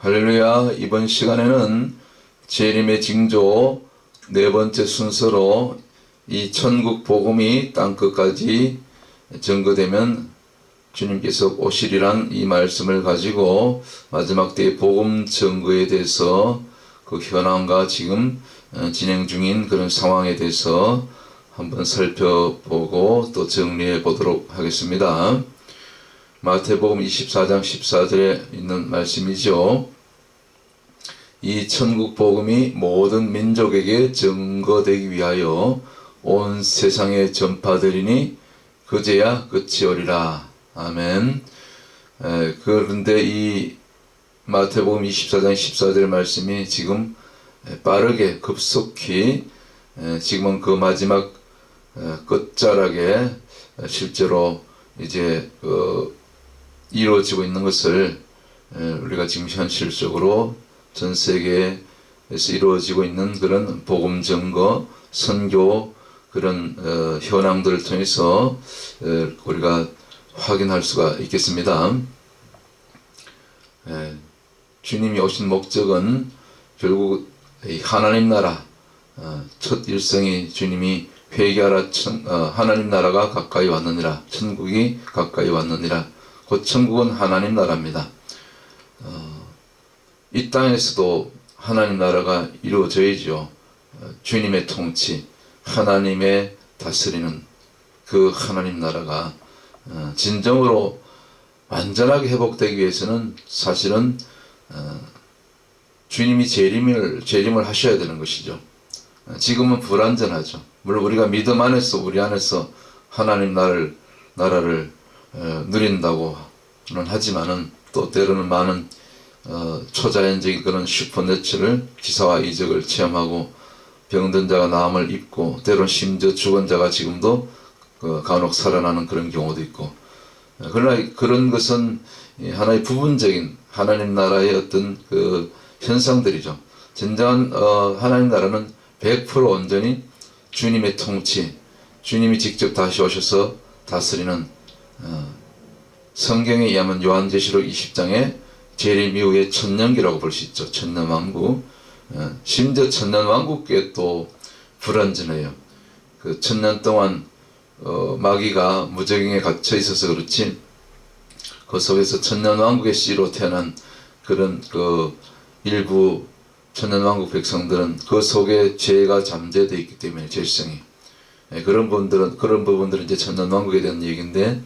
할렐루야. 이번 시간에는 재림의 징조 네 번째 순서로 이 천국 복음이 땅끝까지 전거되면 주님께서 오시리란 이 말씀을 가지고 마지막 때의 복음 전거에 대해서 그 현황과 지금 진행 중인 그런 상황에 대해서 한번 살펴보고 또 정리해 보도록 하겠습니다. 마태복음 24장 14절에 있는 말씀이죠. 이 천국 복음이 모든 민족에게 증거되기 위하여 온 세상에 전파되리니 그제야 끝이 오리라. 아멘. 그런데 이 마태복음 24장 14절 말씀이 지금 빠르게 급속히 지금은 그 마지막 끝자락에 실제로 이제 이루어지고 있는 것을 우리가 지금 현실적으로 전 세계에서 이루어지고 있는 그런 복음 증거, 선교 그런 현황들을 통해서 우리가 확인할 수가 있겠습니다. 주님이 오신 목적은 결국 하나님 나라 첫 일성이 주님이 회개하라 하나님 나라가 가까이 왔느니라, 천국이 가까이 왔느니라. 곧 천국은 하나님 나라입니다. 이 땅에서도 하나님 나라가 이루어져야죠. 주님의 통치, 하나님의 다스리는 그 하나님 나라가 진정으로 완전하게 회복되기 위해서는 사실은 주님이 재림을 하셔야 되는 것이죠. 지금은 불완전하죠. 물론 우리가 믿음 안에서 우리 안에서 하나님 나라를 누린다고는 하지만은 또 때로는 많은 초자연적인 그런 슈퍼내추럴 기사와 이적을 체험하고 병든 자가 나음을 입고 때로는 심지어 죽은 자가 지금도 간혹 살아나는 그런 경우도 있고, 그러나 그런 것은 하나의 부분적인 하나님 나라의 어떤 그 현상들이죠. 진정한 하나님 나라는 100% 온전히 주님의 통치, 주님이 직접 다시 오셔서 다스리는 성경에 의하면 요한계시록 20장에 재림 이후의 천년기라고 볼 수 있죠. 천년왕국. 심지어 천년왕국에 또 불완전해요. 그 천년 동안 마귀가 무적행에 갇혀 있어서 그렇지, 그 속에서 천년왕국의 씨로 태어난 그런 그 일부 천년왕국 백성들은 그 속에 죄가 잠재되어 있기 때문에 죄성이, 그런 부분들은 이제 천년왕국에 대한 얘기인데,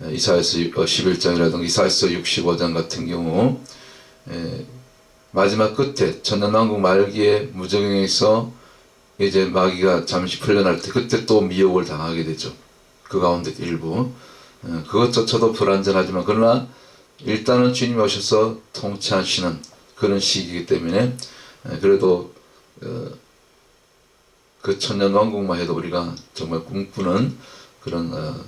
이사야서 11장이라든가 이사야서 65장 같은 경우 마지막 끝에 천년왕국 말기에 무적행에서 이제 마귀가 잠시 풀려날 때 그때 또 미혹을 당하게 되죠. 그 가운데 일부 그것조차도 불완전하지만 그러나 일단은 주님이 오셔서 통치하시는 그런 시기이기 때문에 그래도 그 천년왕국만 해도 우리가 정말 꿈꾸는 그런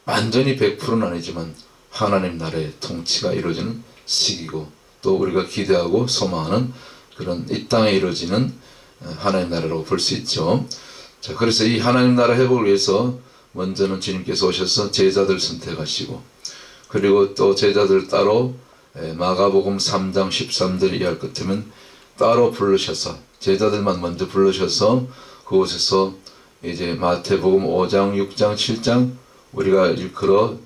완전히 100%는 아니지만 하나님 나라의 통치가 이루어지는 시기고, 또 우리가 기대하고 소망하는 그런 이 땅에 이루어지는 하나님 나라라고 볼 수 있죠. 자, 그래서 이 하나님 나라 회복을 위해서 먼저는 주님께서 오셔서 제자들 선택하시고, 그리고 또 제자들 따로 마가복음 3장 13절 이하를 끝으면 따로 부르셔서 제자들만 먼저 부르셔서 그곳에서 이제 마태복음 5장 6장 7장 우리가 일컬어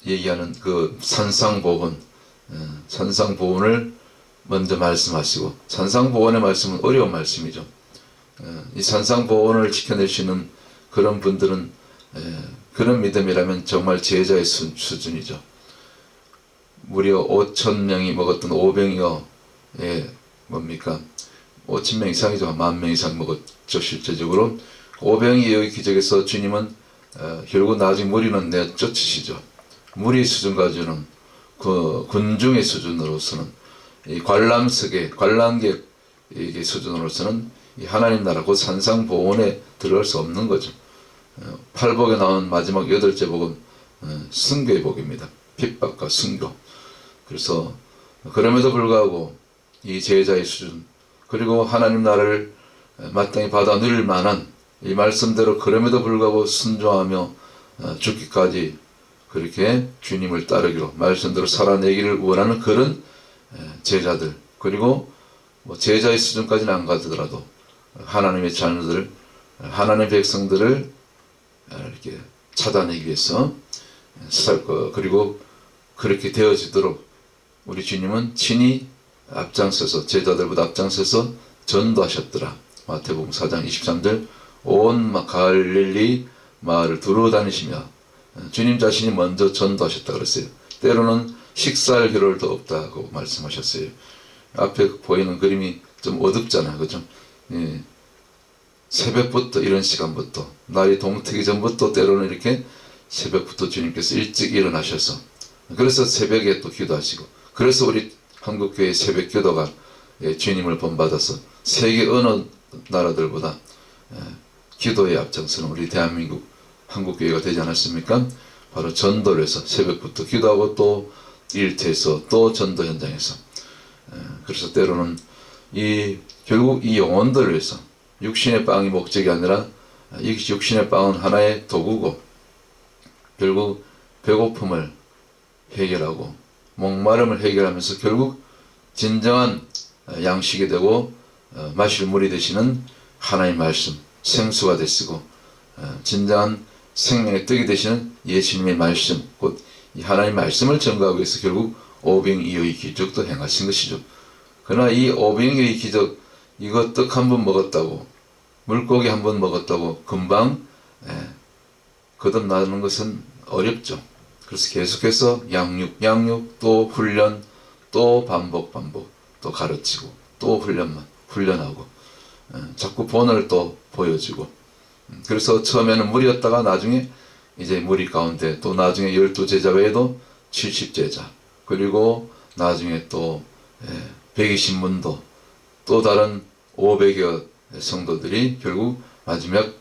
얘기하는 그 산상보훈, 산상보훈을 먼저 말씀하시고, 산상보훈의 말씀은 어려운 말씀이죠. 이 산상보훈을 지켜내시는 그런 분들은 그런 믿음이라면 정말 제자의 수준이죠. 무려 5,000명이 먹었던 오병이어, 뭡니까? 5,000명 이상이죠. 10,000명 이상 먹었죠. 실제적으로 오병이어의 기적에서 주님은 결국 나중에 무리는 내쫓으시죠. 무리 수준 가지고는 그 군중의 수준으로서는 이 관람객의 수준으로서는 이 하나님 나라 곧 산상보훈에 들어갈 수 없는 거죠. 팔복에 나온 마지막 8째 복은 순교의 복입니다. 핍박과 순교. 그래서 그럼에도 불구하고 이 제자의 수준, 그리고 하나님 나라를 마땅히 받아 누릴 만한 이 말씀대로 그럼에도 불구하고 순종하며 죽기까지 그렇게 주님을 따르기로 말씀대로 살아내기를 원하는 그런 제자들, 그리고 뭐 제자의 수준까지는 안 가더라도 하나님의 자녀들, 하나님의 백성들을 이렇게 찾아내기 위해서 그리고 그렇게 되어지도록 우리 주님은 친히 앞장서서 제자들보다 앞장서서 전도하셨더라. 마태복음 4장 23절 온 갈릴리 마을을 두루 다니시며 주님 자신이 먼저 전도하셨다 그랬어요. 때로는 식사할 겨를도 없다고 말씀하셨어요. 앞에 보이는 그림이 좀 어둡잖아요. 그죠? 예. 새벽부터 이런 시간부터 날이 동트기 전부터 때로는 이렇게 새벽부터 주님께서 일찍 일어나셔서 그래서 새벽에 또 기도하시고 그래서 우리 한국교회 새벽 기도가 주님을 본받아서 세계 어느 나라들보다 기도에 앞장서는 우리 대한민국 한국교회가 되지 않았습니까? 바로 전도를 해서 새벽부터 기도하고 또 일터에서 또 전도 현장에서 그래서 때로는 결국 이 영혼들을 위해서 육신의 빵이 목적이 아니라 이 육신의 빵은 하나의 도구고 결국 배고픔을 해결하고 목마름을 해결하면서 결국 진정한 양식이 되고 마실 물이 되시는 하나님의 말씀 생수가 되시고 진정한 생명의 떡이 되시는 예수님의 말씀 곧 이 하나님의 말씀을 전가하기 위해서 결국 오병이어의 기적도 행하신 것이죠. 그러나 이 오병이어의 기적 이거 떡 한 번 먹었다고 물고기 한 번 먹었다고 금방 거듭나는 것은 어렵죠. 그래서 계속해서 양육 또 훈련 또 반복 또 가르치고 또 훈련하고 자꾸 본을 또 보여주고 그래서 처음에는 무리였다가 나중에 이제 무리 가운데 또 나중에 12제자 외에도 70제자 그리고 나중에 또 120문도 또 다른 500여 성도들이 결국 마지막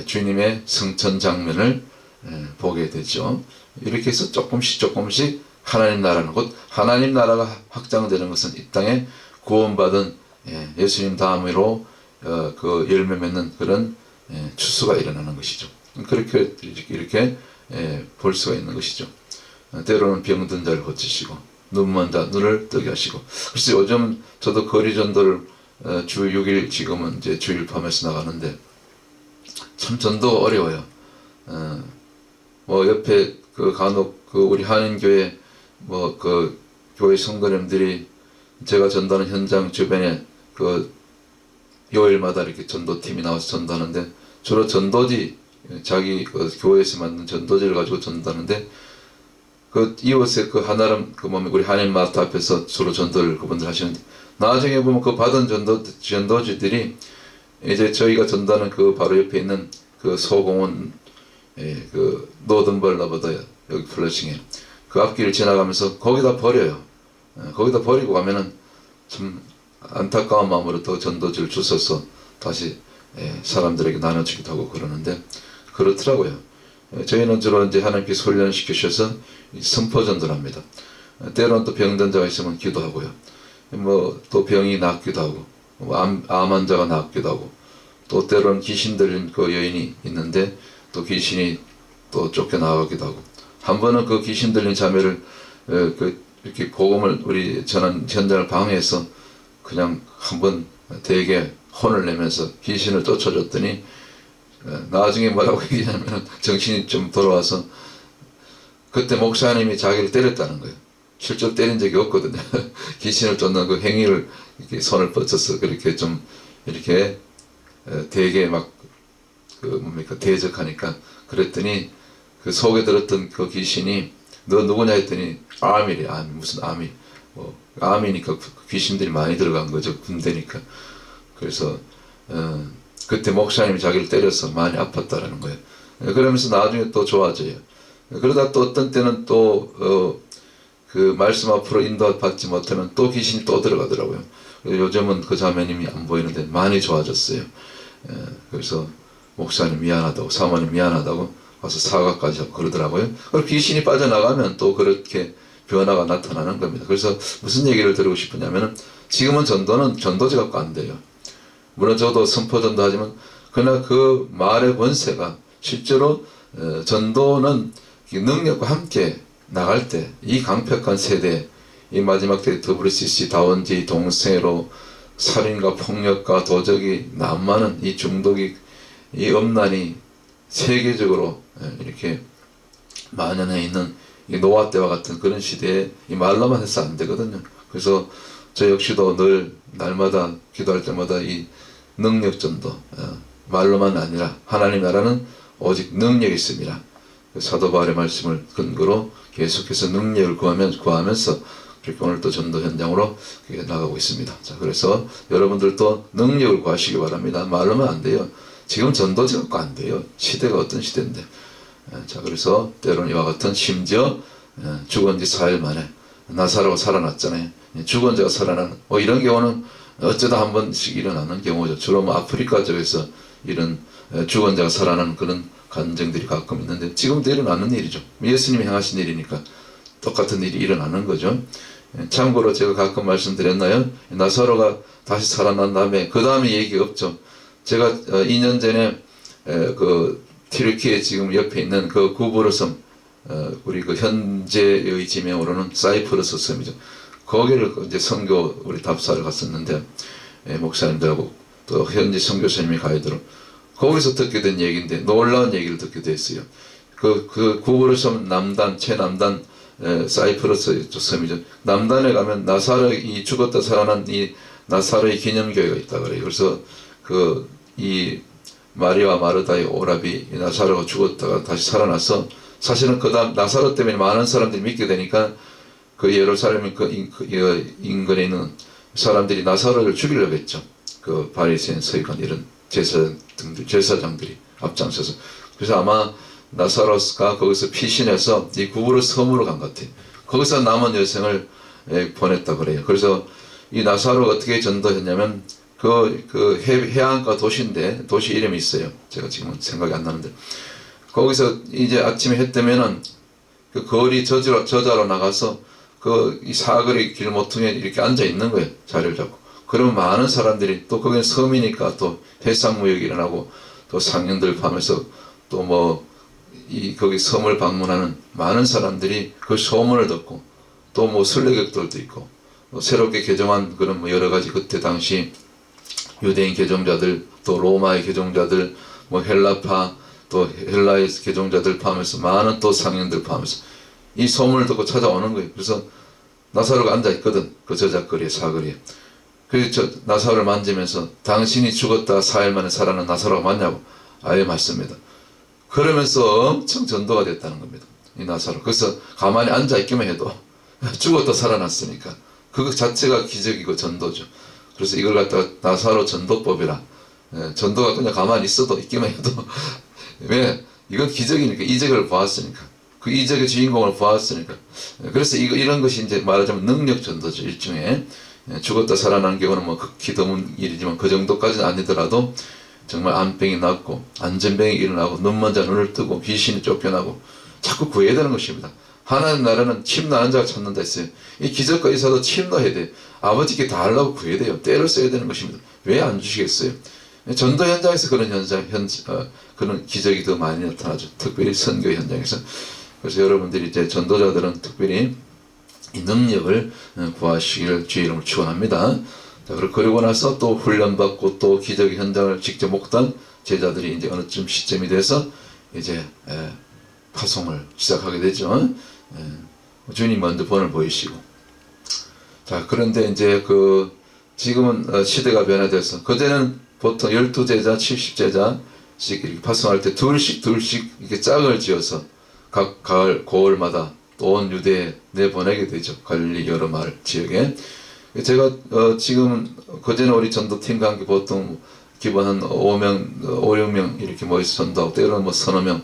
주님의 승천 장면을 보게 되죠. 이렇게 해서 조금씩 하나님 나라는 곧 하나님 나라가 확장되는 것은 이 땅에 구원받은 예수님 다음으로 그 열매 맺는 그런 추수가 일어나는 것이죠. 그렇게 이렇게 볼 수가 있는 것이죠. 때로는 병든 자를 고치시고 눈먼 자 눈을 뜨게 하시고 그래서 요즘 저도 거리 전도를 주 6일 지금은 이제 주일 밤에서 나가는데 참 전도가 어려워요. 뭐 옆에 그 간혹 그 우리 한인교회 뭐 그 교회 성도님들이 제가 전도하는 현장 주변에 그 요일마다 이렇게 전도팀이 나와서 전도하는데 주로 전도지 자기 그 교회에서 만든 전도지를 가지고 전도하는데 그 이웃에 그 한아름 그 몸에 우리 한인마트 앞에서 주로 전도를 그분들 하시는데 나중에 보면 그 받은 전도지들이 이제 저희가 전도하는 그 바로 옆에 있는 그 소공원 그 노든벌나보다 여기 플러싱에 그 앞길을 지나가면서 거기다 버려요. 거기다 버리고 가면은 참 안타까운 마음으로 또 전도지를 주워서 다시 사람들에게 나눠주기도 하고 그러는데 그렇더라고요. 저희는 주로 이제 하나님께서 훈련시키셔서 선포전도를 합니다. 때로는 또 병든 자가 있으면 기도하고요. 뭐 또 병이 낫기도 하고 암 환자가 낫기도 하고 또 때로는 귀신 들린 그 여인이 있는데 또 귀신이 또 쫓겨나가기도 하고 한 번은 그 귀신 들린 자매를 이렇게 복음을 우리 전한 현장을 방해해서 그냥 한번 되게 혼을 내면서 귀신을 쫓아줬더니 나중에 뭐라고 얘기하냐면 정신이 좀 돌아와서 그때 목사님이 자기를 때렸다는 거예요. 실제로 때린 적이 없거든요. 귀신을 쫓는 그 행위를 이렇게 손을 뻗쳐서 그렇게 좀 이렇게 되게 막 그 뭡니까 대적하니까 그랬더니 그 속에 들었던 그 귀신이 너 누구냐 했더니 아미래. 아미 무슨 아미 뭐 아미니까 귀신들이 많이 들어간 거죠. 군대니까. 그래서 그때 목사님이 자기를 때려서 많이 아팠다라는 거예요. 그러면서 나중에 또 좋아져요. 그러다 또 어떤 때는 또 그 말씀 앞으로 인도받지 못하면 또 귀신이 또 들어가더라고요. 요즘은 그 자매님이 안 보이는데 많이 좋아졌어요. 그래서 목사님 미안하다고 사모님 미안하다고 와서 사과까지 하고 그러더라고요. 그리고 귀신이 빠져나가면 또 그렇게 변화가 나타나는 겁니다. 그래서 무슨 얘기를 드리고 싶으냐면은 지금은 전도는 전도지 갖고 안 돼요. 물론 저도 선포전도 하지만 그러나 그 말의 권세가 실제로 전도는 능력과 함께 나갈 때 이 강력한 세대, 이 마지막 때 WCC 다원지 동세로 살인과 폭력과 도적이 난무하는 이 중독이, 이 음란이 세계적으로 이렇게 만연해 있는 이 노아 때와 같은 그런 시대에 이 말로만 해서 안 되거든요. 그래서 저 역시도 늘 날마다 기도할 때마다 이 능력 전도, 말로만 아니라 하나님 나라는 오직 능력이 있습니다. 사도 바울의 말씀을 근거로 계속해서 능력을 구하면서 그렇게 오늘 또 전도 현장으로 나가고 있습니다. 자, 그래서 여러분들도 능력을 구하시기 바랍니다. 말로만 안 돼요. 지금 전도지 갖고 안 돼요. 시대가 어떤 시대인데. 자, 그래서 때로는 이와 같은, 심지어 죽은 지 4일 만에 나사로가 살아났잖아요. 죽은 자가 살아나는 이런 경우는 어쩌다 한 번씩 일어나는 경우죠. 주로 아프리카 쪽에서 이런 죽은 자가 살아나는 그런 간증들이 가끔 있는데 지금도 일어나는 일이죠. 예수님이 행하신 일이니까 똑같은 일이 일어나는 거죠. 참고로 제가 가끔 말씀드렸나요? 나사로가 다시 살아난 다음에 그 다음에 얘기 없죠. 제가 2년 전에 그 튀르키예 지금 옆에 있는 그 구브르 섬, 우리 그 현재의 지명으로는 사이프러스 섬이죠. 거기를 이제 선교 우리 답사를 갔었는데 목사님들하고 또 현지 선교사님이 가이드로 거기서 듣게 된 얘기인데 놀라운 얘기를 듣게 됐어요. 그 구브르 섬 남단 최남단 사이프러스 섬이죠. 남단에 가면 나사로이 죽었다 살아난 이 나사로의 기념교회가 있다 그래요. 그래서 이 마리와 마르다의 오라비 나사로가 죽었다가 다시 살아나서 사실은 그 다음 나사로 때문에 많은 사람들이 믿게 되니까 그 예루살렘 인근에 있는 사람들이 나사로를 죽이려고 했죠. 그 바리새인 서기관 이런 제사장들이 앞장서서. 그래서 아마 나사로가 거기서 피신해서 이 구브르 섬으로 간 것 같아요. 거기서 남은 여생을 보냈다 그래요. 그래서 이 나사로가 어떻게 전도했냐면 그 해안가 도시인데 도시 이름이 있어요. 제가 지금은 생각이 안 나는데 거기서 이제 아침에 해 뜨면은 그 거리 저자로 나가서 이 사거리 길모퉁이에 이렇게 앉아 있는 거예요. 자리를 잡고. 그러면 많은 사람들이 또 거기는 섬이니까 또 해상무역이 일어나고 또 상인들 포함해서 또 거기 섬을 방문하는 많은 사람들이 그 소문을 듣고 또 순례객들도 있고 새롭게 개종한 그런 여러 가지 그때 당시 유대인 개종자들 또 로마의 개종자들 헬라파 또 헬라의 개종자들 포함해서 많은 또 상인들 포함해서 이 소문을 듣고 찾아오는 거예요. 그래서 나사로가 앉아있거든. 그 저작거리에 사거리에. 그래서 나사로를 만지면서 당신이 죽었다 4일 만에 살아난 나사로가 맞냐고. 아예 맞습니다. 그러면서 엄청 전도가 됐다는 겁니다. 이 나사로. 그래서 가만히 앉아있기만 해도 죽었다 살아났으니까 그거 자체가 기적이고 전도죠. 그래서 이걸 갖다가 나사로 전도법이라 전도가 그냥 가만히 있기만 해도 왜? 이건 기적이니까 이적을 보았으니까 그 이적의 주인공을 보았으니까 그래서 이런 것이 이제 말하자면 능력 전도죠. 일종의 죽었다 살아난 경우는 극히 드문 일이지만 그 정도까지는 아니더라도 정말 암병이 낫고 안전병이 일어나고 눈 먼저 눈을 뜨고 귀신이 쫓겨나고 자꾸 구해야 되는 것입니다. 하나님 나라는 침노하는 자가 찾는다 했어요. 이 기적과 의사도 침노해야 돼요. 아버지께 다 하려고 구해야 돼요. 때를 써야 되는 것입니다. 왜 안 주시겠어요? 전도 현장에서 그런 그런 기적이 더 많이 나타나죠. 특별히 선교 현장에서. 그래서 여러분들이 이제 전도자들은 특별히 이 능력을 구하시기를 주의 이름으로 축원합니다. 자, 그리고 나서 또 훈련받고 또 기적의 현장을 직접 목도한 제자들이 이제 어느 시점이 돼서 이제 파송을 시작하게 되죠. 주님 먼저 본을 보이시고. 자, 그런데 이제 지금은 시대가 변화돼서 그때는 보통 12제자, 70제자씩 이렇게 파송할 때 둘씩 이렇게 짝을 지어서 각 가을, 고을마다 또 온 유대에 내보내게 되죠. 갈릴리 여러 마을 지역에. 제가 지금 그전에 우리 전도팀과 함께 보통 기본 한 5명, 6명 이렇게 모여서 전도하고 때로는 서너 명,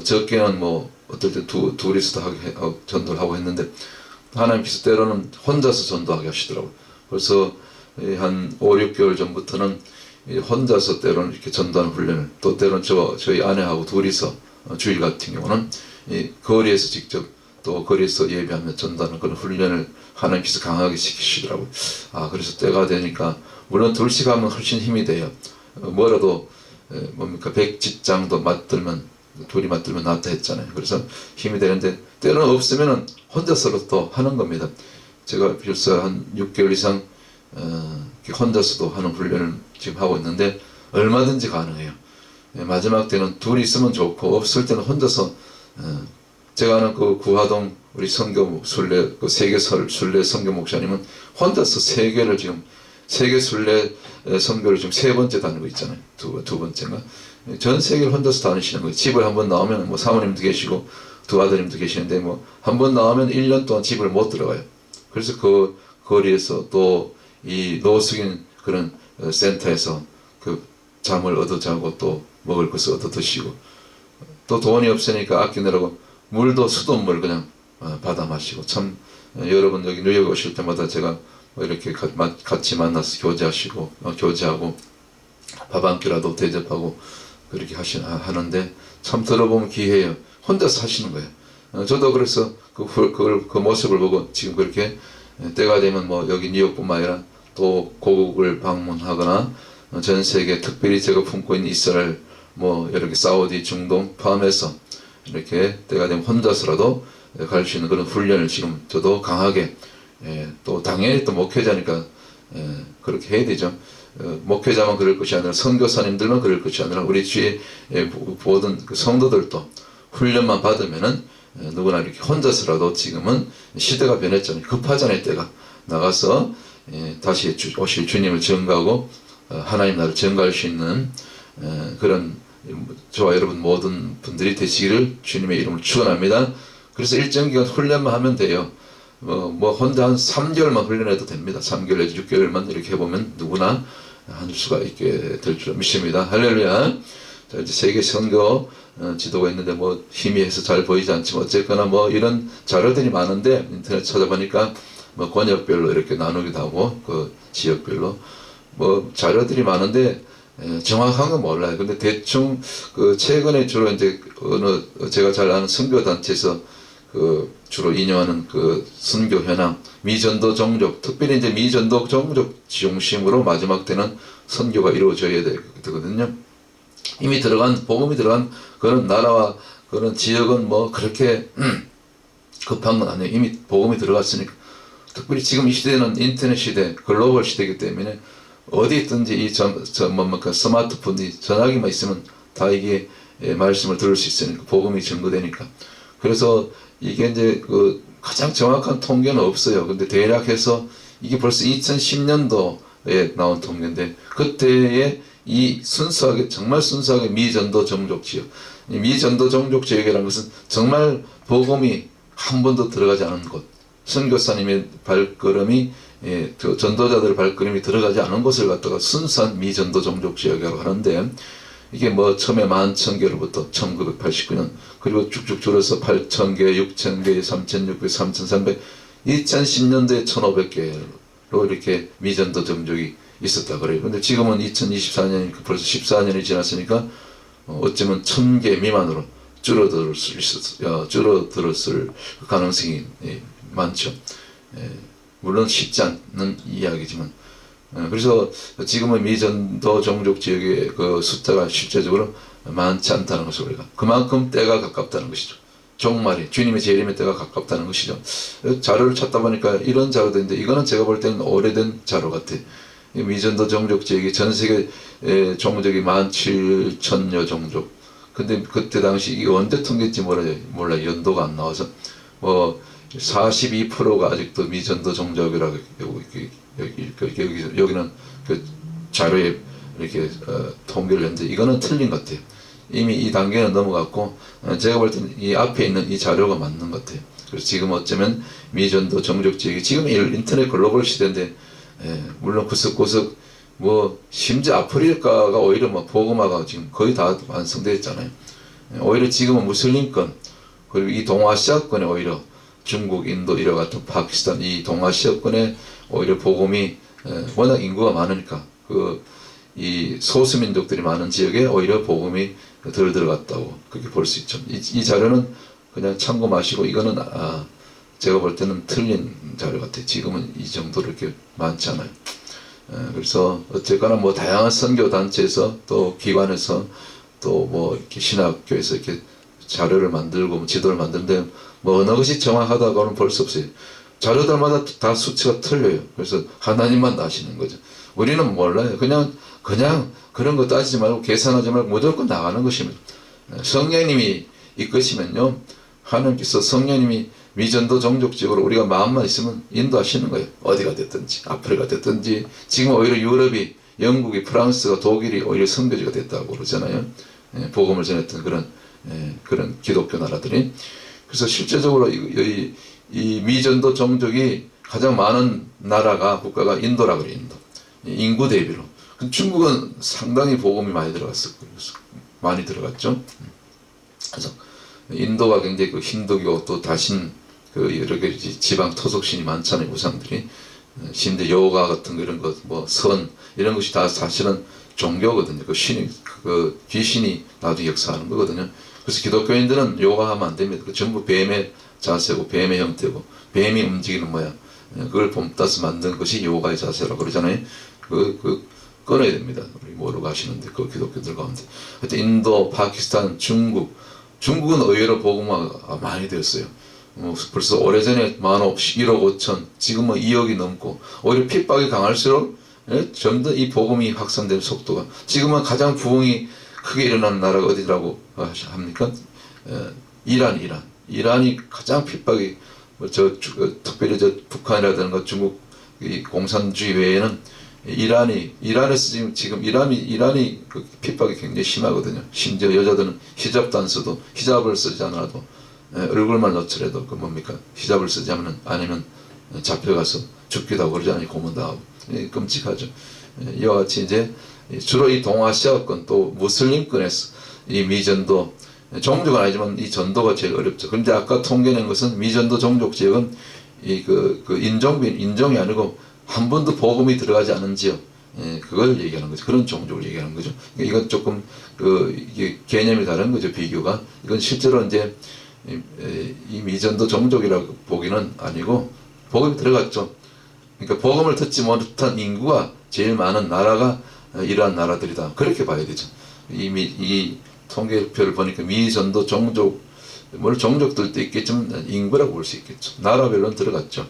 적게는 어떨 때 둘이서도 전도를 하고 했는데 하나님께서 때로는 혼자서 전도하게 하시더라고요. 벌써 한 5, 6개월 전부터는 혼자서 때로는 이렇게 전도하는 훈련을 또 때로는 저희 아내하고 둘이서 주일 같은 경우는 거리에서 직접 또 거리에서 예배하며 전도하는 그런 훈련을 하나님께서 강하게 시키시더라고요. 그래서 때가 되니까 물론 둘씩 하면 훨씬 힘이 돼요. 뭐라도 100직장도 맞들면 둘이 맞들면 낫다 했잖아요. 그래서 힘이 되는데 때로는 없으면은 혼자서도 또 하는 겁니다. 제가 벌써 한 6개월 이상 혼자서도 하는 훈련을 지금 하고 있는데 얼마든지 가능해요. 마지막 때는 둘이 있으면 좋고 없을 때는 혼자서 제가 아는 그 구화동 우리 선교 순례 그 세계 순례 선교 목사님은 혼자서 세계를 지금 세계 순례 선교를 지금 3번째 다니고 있잖아요. 두 번째인가. 전 세계를 혼자서 다니시는 거예요. 집을 한번 나오면 뭐 사모님도 계시고 두 아드님도 계시는데 뭐 한번 나오면 1년 동안 집을 못 들어가요. 그래서 그 거리에서 또 이 노숙인 그런 센터에서 그 잠을 얻어 자고 또 먹을 것을 얻어 드시고 또 돈이 없으니까 아끼느라고 물도 수돗물 그냥 받아 마시고 참 여러분 여기 뉴욕 오실 때마다 제가 뭐 이렇게 같이 만나서 교제하고 밥 한 끼라도 대접하고 그렇게 하는데 참 들어보면 귀해요. 혼자서 하시는 거예요. 저도 그래서 그 모습을 보고 지금 그렇게 때가 되면 뭐 여기 뉴욕뿐만 아니라 또 고국을 방문하거나 전 세계 특별히 제가 품고 있는 이스라엘 뭐 이렇게 사우디 중동 포함해서 이렇게 때가 되면 혼자서라도 갈 수 있는 그런 훈련을 지금 저도 강하게 또 당연히 또 목회자니까 그렇게 해야 되죠. 목회자만 그럴 것이 아니라 선교사님들만 그럴 것이 아니라 우리 주위에 모든 그 성도들도 훈련만 받으면은 누구나 이렇게 혼자서라도 지금은 시대가 변했잖아요. 급하잖아요. 때가 나가서 다시 오실 주님을 증거하고 하나님 나라를 증거할 수 있는 그런 저와 여러분 모든 분들이 되시기를 주님의 이름으로 축원합니다. 그래서 일정 기간 훈련만 하면 돼요. 뭐 혼자 한 3개월만 훈련해도 됩니다. 3개월 내지 6개월만 이렇게 해보면 누구나 할 수가 있게 될 줄 믿습니다. 할렐루야. 자, 이제 세계 선교 지도가 있는데 뭐 희미해서 잘 보이지 않지만 어쨌거나 뭐 이런 자료들이 많은데 인터넷 찾아보니까 뭐 권역별로 이렇게 나누기도 하고 그 지역별로 뭐 자료들이 많은데 정확한 건 몰라요. 근데 대충 그 최근에 주로 이제 어느 제가 잘 아는 선교 단체에서 그 주로 인용하는 그 선교 현황 미전도 종족 특별히 이제 미전도 종족 중심으로 마지막 때는 선교가 이루어져야 되거든요. 이미 복음이 들어간 그런 나라와 그런 지역은 뭐 그렇게 급한 건 아니에요. 이미 복음이 들어갔으니까. 특별히 지금 이 시대는 인터넷 시대, 글로벌 시대이기 때문에 어디 있든지 이 스마트폰, 이 전화기만 있으면 다 이게 말씀을 들을 수 있으니까 복음이 전거되니까. 그래서 이게 이제 그 가장 정확한 통계는 없어요. 근데 대략 해서 이게 벌써 2010년도에 나온 통계인데 그때에 이 정말 순수하게 미전도 종족 지역, 이 미전도 종족 지역이라는 것은 정말 복음이 한 번도 들어가지 않은 곳, 선교사님의 발걸음이 전도자들의 발걸음이 들어가지 않은 곳을 갖다가 순수한 미전도 종족 지역이라고 하는데 이게 뭐 처음에 11,000개로부터 1989년 그리고 쭉쭉 줄어서 8,000개, 6,000개, 3,600, 3,300, 2010년도에 1,500개로 이렇게 미전도 종족이 있었다 그래요. 근데 지금은 2024년이니까 벌써 14년이 지났으니까 어쩌면 1,000개 미만으로 줄어들었을 가능성이 많죠. 물론 쉽지 않는 이야기지만 그래서 지금은 미전도 종족 지역의 그 숫자가 실제적으로 많지 않다는 것을 우리가 그만큼 때가 가깝다는 것이죠. 종말이 주님의 재림의 때가 가깝다는 것이죠. 자료를 찾다 보니까 이런 자료도 있는데 이거는 제가 볼 때는 오래된 자료 같아요. 미전도 종족 지역이 전 세계 종족이 17,000여 종족. 근데 그때 당시 이게 언제 통계인지 몰라요. 연도가 안 나와서 뭐 42%가 아직도 미전도 종족이라고 여기는 그 자료에 이렇게 통계를 했는데 이거는 틀린 것 같아요. 이미 이 단계는 넘어갔고 제가 볼 때는 이 앞에 있는 이 자료가 맞는 것 같아요. 그래서 지금 어쩌면 미전도 종족 지역이 지금 인터넷 글로벌 시대인데 물론 구석구석 뭐 심지어 아프리카가 오히려 뭐 복음화가 지금 거의 다 완성되어 있잖아요. 오히려 지금은 무슬림권 그리고 이 동아시아권에 오히려 중국, 인도 이와 같은 파키스탄 이 동아시아권에 오히려 복음이 워낙 인구가 많으니까 이 소수민족들이 많은 지역에 오히려 복음이 덜 들어갔다고 그렇게 볼 수 있죠. 이 자료는 그냥 참고 마시고 이거는 제가 볼 때는 틀린 자료 같아요. 지금은 이 정도로 이렇게 많지 않아요. 그래서 어쨌거나 뭐 다양한 선교 단체에서 또 기관에서 또 뭐 이렇게 신학교에서 이렇게 자료를 만들고 뭐 지도를 만드는데 뭐 어느 것이 정확하다고는 볼 수 없어요. 자료들마다 다 수치가 틀려요. 그래서 하나님만 아시는 거죠. 우리는 몰라요. 그냥 그런 거 따지지 말고 계산하지 말고 무조건 나가는 것입니다. 성령님이 이끄시면요, 하나님께서 성령님이 미전도 종족적으로 우리가 마음만 있으면 인도하시는 거예요. 어디가 됐든지, 아프리카 됐든지. 지금 오히려 유럽이, 영국이, 프랑스가, 독일이 오히려 선교지가 됐다고 그러잖아요. 복음을 전했던 그런 기독교 나라들이. 그래서 실제적으로 이 미전도 종족이 가장 많은 나라가, 국가가 인도라 그래요. 인도. 인구 대비로. 중국은 상당히 복음이 많이 들어갔어요. 많이 들어갔죠. 그래서 인도가 굉장히 그 힌두교 또 다신 그 여러 가지 지방 토속신이 많잖아요. 우상들이. 심지어 여호가 같은 이런 것, 뭐 선 이런 것이 다 사실은 종교거든요. 그 신이, 그 귀신이 나중에 역사하는 거거든요. 그래서 기독교인들은 요가하면 안 됩니다. 그 전부 뱀의 자세고 뱀의 형태고 뱀이 움직이는 모양, 그걸 본따서 만든 것이 요가의 자세라고 그러잖아요. 끊어야 됩니다. 우리 모르고 하시는데 그 기독교들 가운데. 하여튼 인도, 파키스탄, 중국은 의외로 복음화가 많이 되었어요. 벌써 오래전에 1억 5천, 지금은 2억이 넘고, 오히려 핍박이 강할수록 좀 더 이 복음이 확산되는 속도가, 지금은 가장 부흥이 크게 일어나는 나라가 어디라고 합니까? 이란이 가장 핍박이, 특별히 북한이라든가 중국 공산주의 외에는 이란에서 지금 이란이 그 핍박이 굉장히 심하거든요. 심지어 여자들은 히잡도 안 써도, 히잡을 쓰지 않아도, 얼굴만 노출해도 히잡을 쓰지 아니면 잡혀가서 죽기도 하고 그러잖아요. 고문당하고. 끔찍하죠. 이와 같이 이제 주로 이 동아시아권 또 무슬림권에서 이 미전도 종족은 아니지만 이 전도가 제일 어렵죠. 그런데 아까 통계낸 것은 미전도 종족 지역은 인종이 아니고 한 번도 복음이 들어가지 않은 지역, 그걸 얘기하는 거죠. 그런 종족을 얘기하는 거죠. 이건 조금 이게 개념이 다른 거죠. 비교가. 이건 실제로 이제 이 미전도 종족이라고 보기는 아니고 복음이 들어갔죠. 그러니까 복음을 듣지 못한 인구가 제일 많은 나라가 이러한 나라들이다. 그렇게 봐야 되죠. 이 통계표를 보니까 미전도 종족, 물론 종족들도 있겠지만 인구라고 볼 수 있겠죠. 나라별로는 들어갔죠.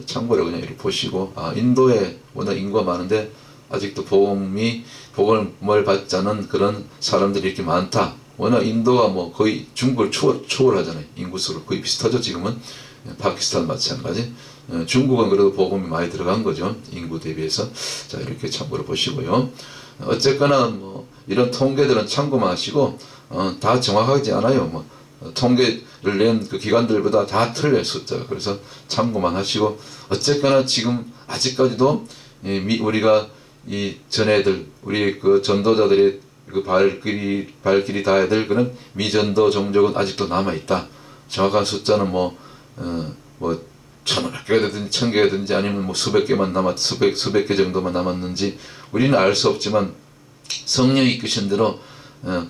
참고로 그냥 이렇게 보시고, 인도에 워낙 인구가 많은데 아직도 복음을 받지 않은 그런 사람들이 이렇게 많다. 워낙 인도가 뭐 거의 중국을 초월하잖아요. 인구수로 거의 비슷하죠. 지금은 파키스탄 마찬가지. 중국은 그래도 복음이 많이 들어간 거죠. 인구 대비해서. 자, 이렇게 참고로 보시고요. 어쨌거나 뭐 이런 통계들은 참고만 하시고, 다 정확하지 않아요. 통계를 낸 그 기관들보다 다 틀려요, 숫자가. 그래서 참고만 하시고, 어쨌거나 지금 아직까지도 우리가 이 전애들, 우리 그 전도자들의 그 발길이 닿아야 될 그런 미전도 종족은 아직도 남아있다. 정확한 숫자는 1,500개가 되든지 1,000개가 되든지 아니면 수백 개만 수백 개 정도만 남았는지 우리는 알 수 없지만, 성령이 이끄신 대로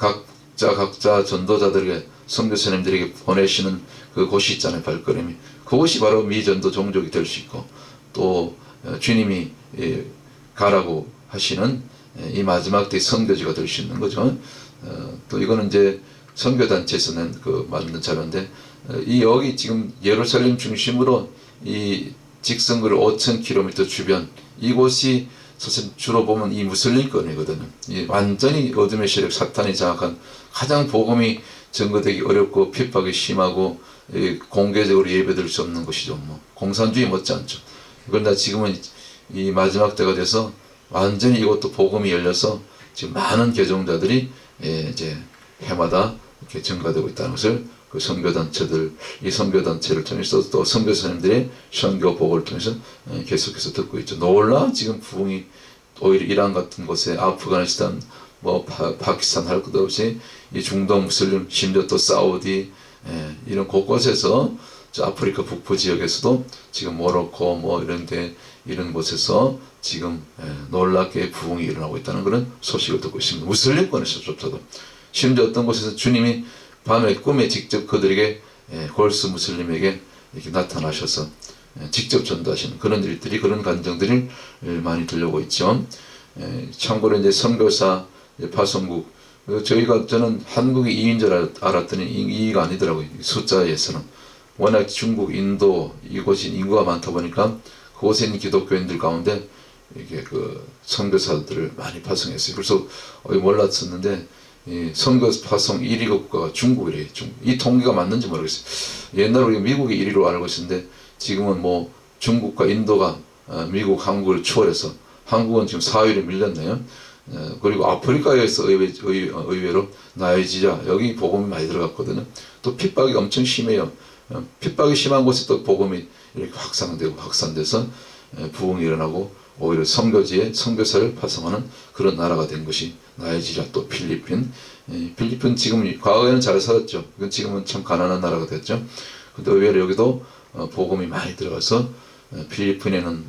각자 전도자들에게, 선교사님들에게 보내시는 그 곳이 있잖아요. 발걸음이. 그곳이 바로 미전도 종족이 될 수 있고, 또 주님이 가라고 하시는 이 마지막 때 선교지가 될 수 있는 거죠. 또 이거는 이제 선교단체에서 낸 만든 자료인데, 여기 지금 예루살렘 중심으로 이 직선거리 5,000km 주변, 이곳이 사실 주로 보면 이 무슬림권이거든요. 완전히 어둠의 세력, 사탄이 장악한, 가장 복음이 전거되기 어렵고 핍박이 심하고 공개적으로 예배드릴 수 없는 곳이죠. 공산주의 못지않죠. 그런데 지금은 이 마지막 때가 돼서 완전히 이것도 복음이 열려서 지금 많은 개종자들이 이제 해마다 이렇게 증가되고 있다는 것을 그 이 선교단체를 통해서 또 선교사님들의 선교복을 통해서 계속해서 듣고 있죠. 놀라 지금 부흥이 오히려 이란 같은 곳에, 아프가니스탄, 파키스탄 할 것도 없이 이 중동 무슬림, 심지어 또 사우디, 이런 곳곳에서, 아프리카 북부 지역에서도 지금 모로코 이런 곳에서 지금 놀랍게 부흥이 일어나고 있다는 그런 소식을 듣고 있습니다. 무슬림권에서조차도. 심지어 어떤 곳에서 주님이 밤에 꿈에 직접 그들에게, 골수 무슬림에게 이렇게 나타나셔서 직접 전도하시는 그런 일들이, 그런 간정들이 많이 들려오고 있죠. 참고로 이제 선교사 파송국 저는 한국이 2위인 줄 알았더니 2위가 아니더라고요. 숫자에서는. 워낙 중국, 인도 이곳이 인구가 많다 보니까 그곳에 있는 기독교인들 가운데 이게 그 선교사들을 많이 파송했어요. 그래서 몰랐었는데 이 선교 파송 1위 국가가 중국이래요. 이 통계가 맞는지 모르겠어요. 옛날에 우리가 미국이 1위로 알고 있었는데 지금은 뭐 중국과 인도가 미국, 한국을 추월해서 한국은 지금 4위로 밀렸네요. 그리고 아프리카에서 의외로 나이지리아 여기 복음이 많이 들어갔거든요. 또 핍박이 엄청 심해요. 핍박이 심한 곳에 또 복음이 이렇게 확산되고 확산돼서 부흥이 일어나고 오히려 선교지에 선교사를 파송하는 그런 나라가 된 것이 나이지리아, 또 필리핀. 필리핀 지금 과거에는 잘 살았죠. 지금은 참 가난한 나라가 됐죠. 근데 의외로 여기도 복음이 많이 들어가서 필리핀에는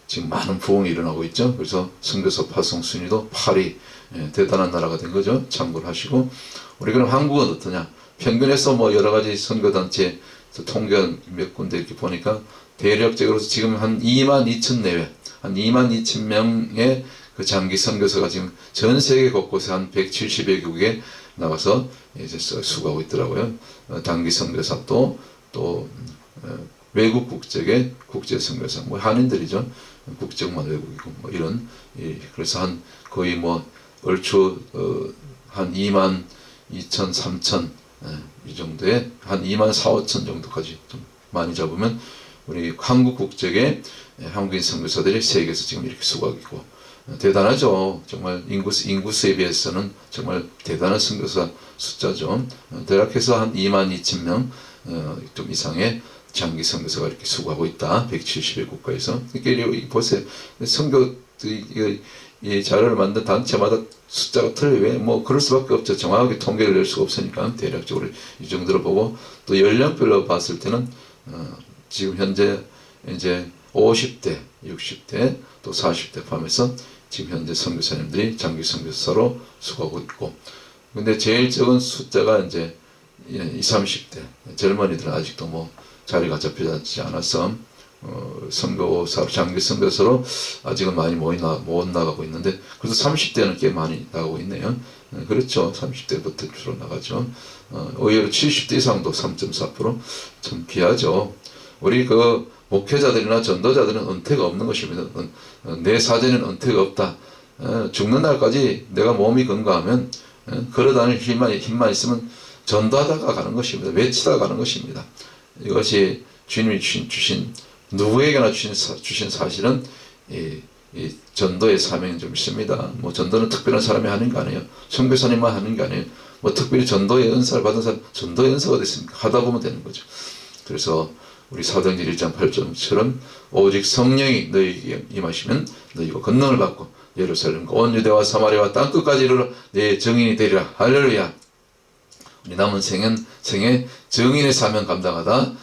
지금 많은 부흥이 일어나고 있죠. 그래서 선교사 파송 순위도 8위, 대단한 나라가 된 거죠. 참고를 하시고, 우리 그럼 한국은 어떠냐? 평균에서 뭐 여러 가지 선교단체 통계 몇 군데 이렇게 보니까 대략적으로 지금 한 2만 2천 내외, 한 2만 2천 명의 그 장기 선교사가 지금 전 세계 곳곳에 한 170여 개국에 나가서 이제 수고하고 있더라고요. 단기 선교사 또 외국 국적의 국제 선교사, 뭐 한인들이죠. 국적만 외국이고 뭐 이런. 그래서 한 거의 뭐 얼추 한 2만 2천, 3천 이 정도에 한 2만 4, 5천 정도까지 좀 많이 잡으면 우리 한국 국적의 한국인 선교사들이 세계에서 지금 이렇게 수고하고 있고, 대단하죠. 정말 인구수에 비해서는 정말 대단한 선교사 숫자죠. 대략해서 한 2만 2천 명 좀 이상의 장기 선교사가 이렇게 수고하고 있다. 170여 국가에서. 이렇게 보세요. 선교 이 자료를 만든 단체마다 숫자가 틀려요. 왜? 뭐 그럴 수밖에 없죠. 정확하게 통계를 낼 수가 없으니까 대략적으로 이 정도로 보고, 또 연령별로 봤을 때는 지금 현재 이제 50대, 60대, 또 40대 포함해서 지금 현재 선교사님들이 장기 선교사로 수고하고 있고, 근데 제일 적은 숫자가 이제 20, 30대 젊은이들은 아직도 뭐 자리가 잡혀지지 않아서 선교사로, 장기 선교사로 아직은 많이 못 나가고 있는데, 그래서 30대는 꽤 많이 나가고 있네요. 그렇죠. 30대부터 주로 나가죠. 의외로 70대 이상도 3.4%, 참 귀하죠. 우리 그 목회자들이나 전도자들은 은퇴가 없는 것입니다. 내 사전에는 은퇴가 없다. 죽는 날까지 내가 몸이 건강하면 걸어다닐 힘만 있으면 전도하다가 가는 것입니다. 외치다가 가는 것입니다. 이것이 주님이 주신 누구에게나 주신 사실은 이 전도의 사명이 좀 있습니다. 뭐 전도는 특별한 사람이 하는 게 아니에요. 선교사님만 하는 게 아니에요. 뭐 특별히 전도의 은사를 받은 사람, 전도의 은사가 됐습니까? 하다 보면 되는 거죠. 그래서 우리 사도행전 1장 8절처럼 오직 성령이 너희에게 임하시면 너희가 권능을 받고 예루살렘과 온 유대와 사마리아와 땅끝까지 이르러 내 증인이 되리라. 할렐루야. 우리 남은 생에 증인의 사명 감당하다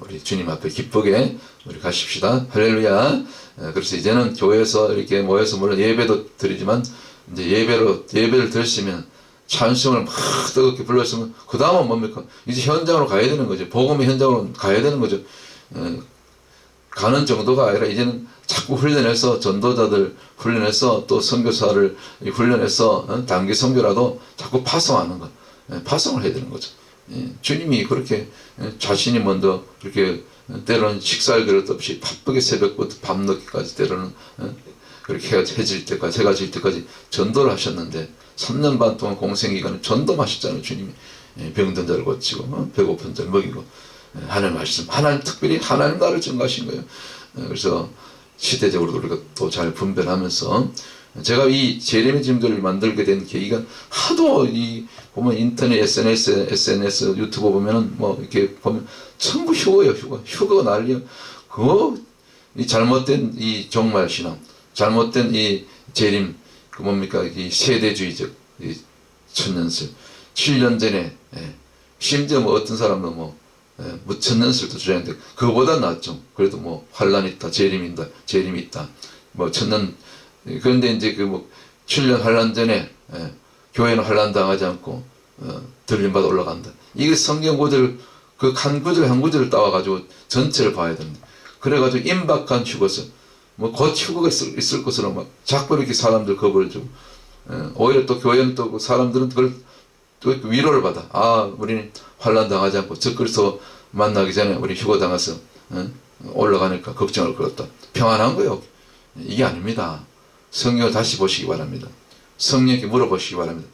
우리 주님 앞에 기쁘게 우리 가십시다. 할렐루야. 그래서 이제는 교회에서 이렇게 모여서 물론 예배도 드리지만, 이제 예배를 드리시면 찬송을 막 뜨겁게 불렀으면 그 다음은 뭡니까? 이제 현장으로 가야 되는 거죠. 복음의 현장으로 가야 되는 거죠. 가는 정도가 아니라 이제는 자꾸 훈련해서 전도자들 훈련해서 또 선교사를 훈련해서 단기 선교라도 자꾸 파송하는 것, 파송을 해야 되는 거죠. 주님이 그렇게 자신이 먼저 그렇게 때로는 식사할 그릇 없이 바쁘게 새벽부터 밤늦게까지 때로는 그렇게 해가 질 때까지 전도를 하셨는데, 3년 반 동안 공생기간에 전도하셨잖아요. 주님이 병든 자를 고치고 배고픈 자를 먹이고, 하나님 말씀, 하나님 특별히 하나님 나라를 증거하신 거예요. 그래서 시대적으로 우리가 또 잘 분별하면서, 제가 이 제레미 짐들을 만들게 된 계기가 하도 보면 인터넷, SNS, 유튜브 보면은 뭐 이렇게 보면 전부 휴거예요. 휴거가 난리야. 이 잘못된 이 종말 신앙, 잘못된 이 재림, 그 뭡니까, 이 세대주의적 이 천년설, 7년 전에 심지어 뭐 어떤 사람은 뭐 무천년설도 주장했는데 그거보다 낫죠. 그래도 뭐 환란이 있다, 재림이 있다, 뭐 천년. 그런데 이제 그 뭐 7년 환란 전에 교회는 환란 당하지 않고 들림받아 올라간다. 이게 성경 구절, 그 한 구절을 따와가지고 전체를 봐야 됩니다. 그래가지고 임박한 휴거서, 뭐 곧 휴거가 있을 것으로 막 자꾸 이렇게 사람들 겁을 주고 오히려 또 교회는 또 그 사람들은 그걸 또 위로를 받아. 아, 우리는 환난 당하지 않고 적그리스도 만나기 전에 우리 휴거 당해서 올라가니까 걱정을 걸었다. 평안한 거요. 이게 아닙니다. 성경을 다시 보시기 바랍니다. 성령께 물어보시기 바랍니다.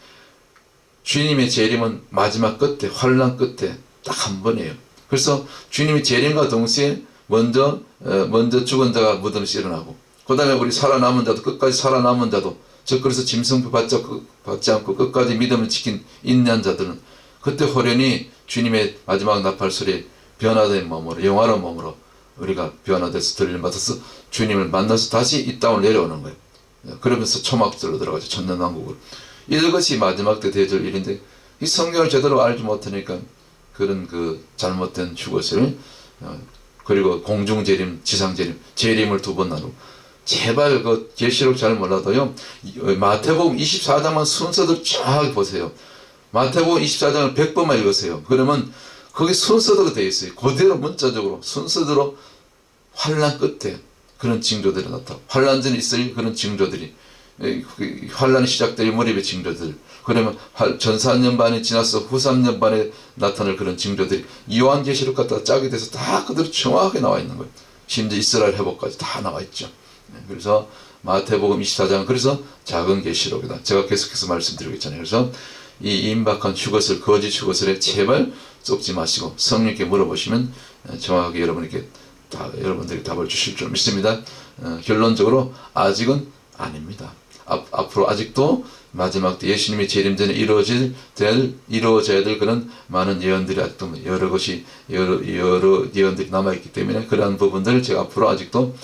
주님의 재림은 마지막 끝에, 환난 끝에 딱 한 번이에요. 그래서 주님의 재림과 동시에 먼저 죽은 자가 무덤에서 일어나고, 그 다음에 우리 살아남은 자도, 끝까지 살아남은 자도, 적그리스도 짐승표 받지 않고 끝까지 믿음을 지킨 인내한 자들은 그때 호련히 주님의 마지막 나팔 소리에 변화된 몸으로, 영화로운 몸으로 우리가 변화돼서 들림 받아서 주님을 만나서 다시 이 땅으로 내려오는 거예요. 그러면서 초막절로 들어가죠. 천년왕국으로. 이것이 마지막 때 대절 일인데, 이 성경을 제대로 알지 못하니까 그런 그 잘못된 휴것을, 그리고 공중재림, 지상재림, 재림을 두 번 나누고, 제발 그 계시록 잘 몰라도요, 마태복음 24장만 순서들 쫙 보세요. 마태복음 24장을 100번만 읽으세요. 그러면 거기 순서대로 되어 있어요. 그대로 문자적으로 순서대로 환난 끝에 그런 징조들이 나타나고, 환난 전에 있을 그런 징조들이, 환란이 시작될 무렵의 징조들, 그러면 전 4년 반이 지나서 후 3년 반에 나타날 그런 징조들이 요한계시록 갖다 짜게 돼서 다 그대로 정확하게 나와 있는 거예요. 심지어 이스라엘 회복까지 다 나와 있죠. 그래서 마태복음 24장, 그래서 작은 계시록이다. 제가 계속해서 말씀드리고 있잖아요. 그래서 이 임박한 휴것을, 거짓 휴것을 제발 쏟지 마시고 성령께 물어보시면 정확하게 여러분들이 답을 주실 줄 믿습니다. 결론적으로 아직은 아닙니다. 앞으로 아직도 마지막 때 예수님의 재림 전에 이루어져야 될 그런 많은 예언들이 아직도 여러 예언들이 남아있기 때문에, 그러한 부분들을 제가 앞으로 아직도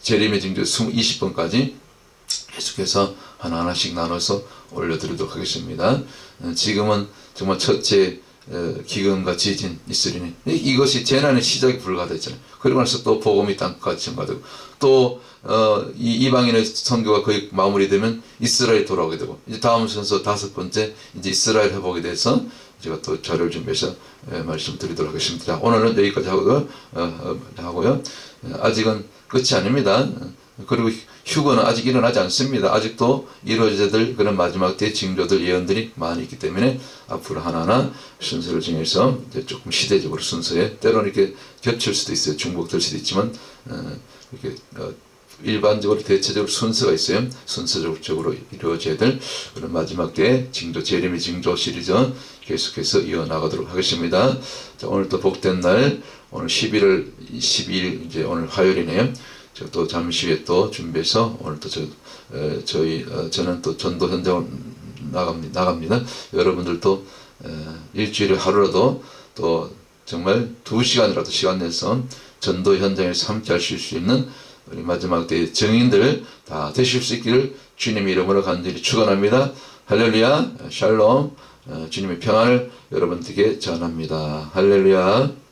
재림의 징조 20번까지 계속해서 하나하나씩 나눠서 올려드리도록 하겠습니다. 지금은 정말 첫째 기근과 지진 있으리니, 이것이 재난의 시작이 불가됐잖아요. 그리고 나서 또 복음이 땅까지 전가되고, 또 이방인의 선교가 거의 마무리되면 이스라엘 돌아오게 되고, 이제 다음 순서 5번째 이제 이스라엘 회복에 대해서 제가 또 자료를 준비해서 말씀드리도록 하겠습니다. 오늘은 여기까지 하고요. 아직은 끝이 아닙니다. 그리고 휴거는 아직 일어나지 않습니다. 아직도 이루어져야 될 그런 마지막 때 징조들, 예언들이 많이 있기 때문에 앞으로 하나하나 순서를 정해서 이제 조금 시대적으로 순서에 때로는 이렇게 겹칠 수도 있어요. 중복될 수도 있지만 이렇게 일반적으로 대체적으로 순서가 있어요. 순서적으로 이루어져야 될 그런 마지막 때 징조, 재림의 징조 시리즈 계속해서 이어나가도록 하겠습니다. 자, 오늘 또 복된 날, 오늘 11월 12일, 이제 오늘 화요일이네요. 제가 또 잠시 후에 또 준비해서 오늘 또 저는 또 전도 현장을 나갑니다. 여러분들도 일주일에 하루라도 또 정말 2시간이라도 시간 내서 전도 현장에서 함께 하실 수 있는 우리 마지막 때의 증인들 다 되실 수 있기를 주님의 이름으로 간절히 축원합니다. 할렐루야, 샬롬, 주님의 평안을 여러분들에게 전합니다. 할렐루야.